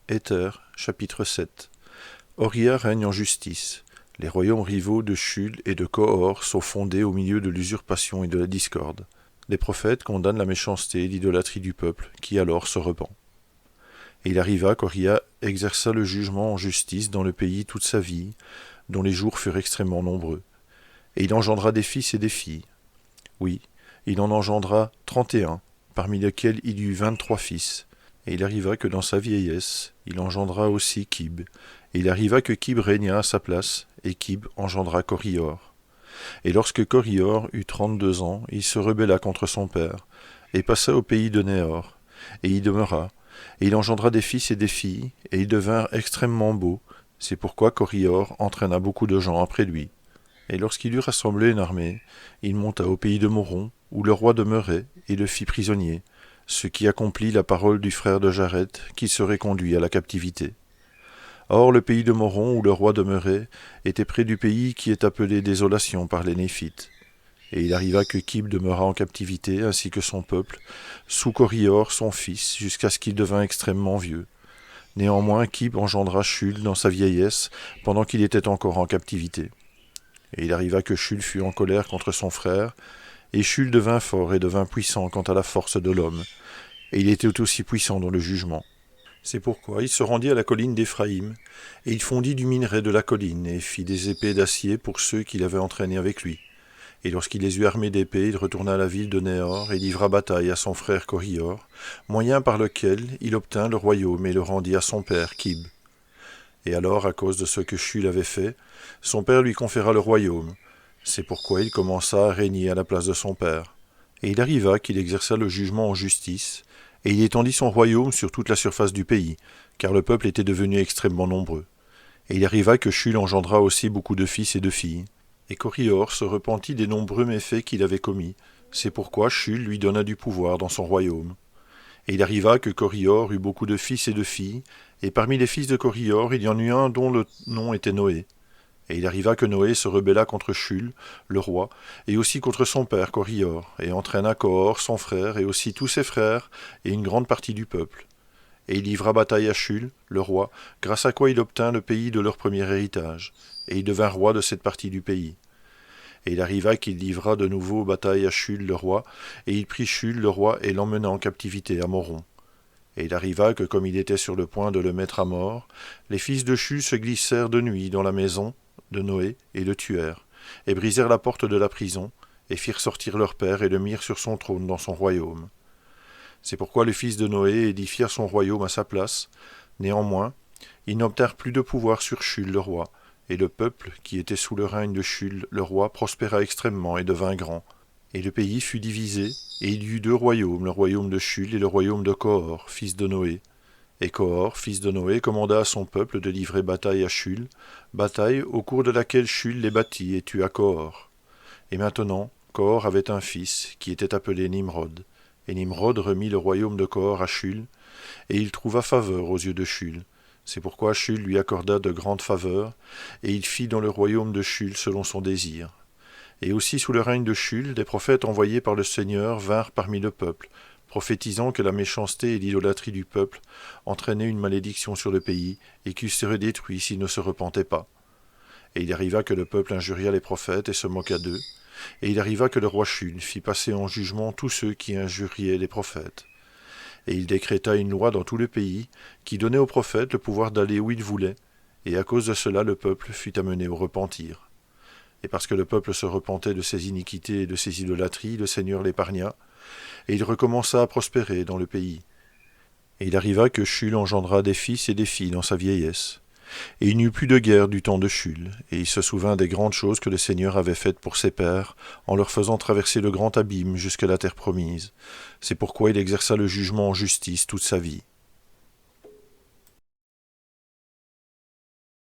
Éther, chapitre 7. Oria règne en justice. Les royaumes rivaux de Shul et de Kohor sont fondés au milieu de l'usurpation et de la discorde. Les prophètes condamnent la méchanceté et l'idolâtrie du peuple, qui alors se repent. Et il arriva qu'Oria exerça le jugement en justice dans le pays toute sa vie, dont les jours furent extrêmement nombreux. Et il engendra des fils et des filles. Oui, il en engendra 31, parmi lesquels il eut 23 fils. Et il arriva que dans sa vieillesse, il engendra aussi Kib. Et il arriva que Kib régna à sa place, et Kib engendra Corior. Et lorsque Corior eut 32 ans, il se rebella contre son père, et passa au pays de Néor, et y demeura. Et il engendra des fils et des filles, et ils devinrent extrêmement beaux. C'est pourquoi Corior entraîna beaucoup de gens après lui. Et lorsqu'il eut rassemblé une armée, il monta au pays de Moron, où le roi demeurait, et le fit prisonnier, ce qui accomplit la parole du frère de Jared, qui serait conduit à la captivité. Or le pays de Moron, où le roi demeurait, était près du pays qui est appelé Désolation par les Néphites. Et il arriva que Kib demeura en captivité, ainsi que son peuple, sous Corior son fils, jusqu'à ce qu'il devint extrêmement vieux. Néanmoins Kib engendra Shul dans sa vieillesse, pendant qu'il était encore en captivité. Et il arriva que Shul fut en colère contre son frère, et Shul devint fort et devint puissant quant à la force de l'homme, et il était aussi puissant dans le jugement. C'est pourquoi il se rendit à la colline d'Éphraïm, et il fondit du minerai de la colline, et fit des épées d'acier pour ceux qu'il avait entraînés avec lui. Et lorsqu'il les eut armés d'épées, il retourna à la ville de Néor, et livra bataille à son frère Corior, moyen par lequel il obtint le royaume et le rendit à son père Kib. Et alors, à cause de ce que Shul avait fait, son père lui conféra le royaume. C'est pourquoi il commença à régner à la place de son père. Et il arriva qu'il exerça le jugement en justice, et il étendit son royaume sur toute la surface du pays, car le peuple était devenu extrêmement nombreux. Et il arriva que Shul engendra aussi beaucoup de fils et de filles. Et Corior se repentit des nombreux méfaits qu'il avait commis. C'est pourquoi Shul lui donna du pouvoir dans son royaume. Et il arriva que Corior eut beaucoup de fils et de filles, et parmi les fils de Corior, il y en eut un dont le nom était Noé. Et il arriva que Noé se rebella contre Shul, le roi, et aussi contre son père Corior, et entraîna Kohor, son frère, et aussi tous ses frères, et une grande partie du peuple. Et il livra bataille à Shul, le roi, grâce à quoi il obtint le pays de leur premier héritage, et il devint roi de cette partie du pays. Et il arriva qu'il livra de nouveau bataille à Shul, le roi, et il prit Shul, le roi, et l'emmena en captivité à Moron. Et il arriva que comme il était sur le point de le mettre à mort, les fils de Shul se glissèrent de nuit dans la maison de Noé, et le tuèrent, et brisèrent la porte de la prison, et firent sortir leur père, et le mirent sur son trône dans son royaume. C'est pourquoi les fils de Noé édifièrent son royaume à sa place. Néanmoins, ils n'obtinrent plus de pouvoir sur Shul le roi, et le peuple, qui était sous le règne de Shul le roi, prospéra extrêmement et devint grand. Et le pays fut divisé, et il y eut deux royaumes, le royaume de Shul et le royaume de Kohor, fils de Noé. Et Kohor, fils de Noé, commanda à son peuple de livrer bataille à Shul, bataille au cours de laquelle Shul les battit et tua Kohor. Et maintenant, Kohor avait un fils, qui était appelé Nimrod. Et Nimrod remit le royaume de Kohor à Shul, et il trouva faveur aux yeux de Shul. C'est pourquoi Shul lui accorda de grandes faveurs, et il fit dans le royaume de Shul selon son désir. Et aussi sous le règne de Shul, des prophètes envoyés par le Seigneur vinrent parmi le peuple, prophétisant que la méchanceté et l'idolâtrie du peuple entraînaient une malédiction sur le pays, et qu'il serait détruit s'il ne se repentait pas. Et il arriva que le peuple injuria les prophètes et se moqua d'eux, et il arriva que le roi Shul fit passer en jugement tous ceux qui injuriaient les prophètes. Et il décréta une loi dans tout le pays, qui donnait aux prophètes le pouvoir d'aller où ils voulaient, et à cause de cela le peuple fut amené au repentir. Et parce que le peuple se repentait de ses iniquités et de ses idolâtries, le Seigneur l'épargna, et il recommença à prospérer dans le pays. Et il arriva que Shul engendra des fils et des filles dans sa vieillesse. Et il n'y eut plus de guerre du temps de Shul, et il se souvint des grandes choses que le Seigneur avait faites pour ses pères, en leur faisant traverser le grand abîme jusqu'à la terre promise. C'est pourquoi il exerça le jugement en justice toute sa vie.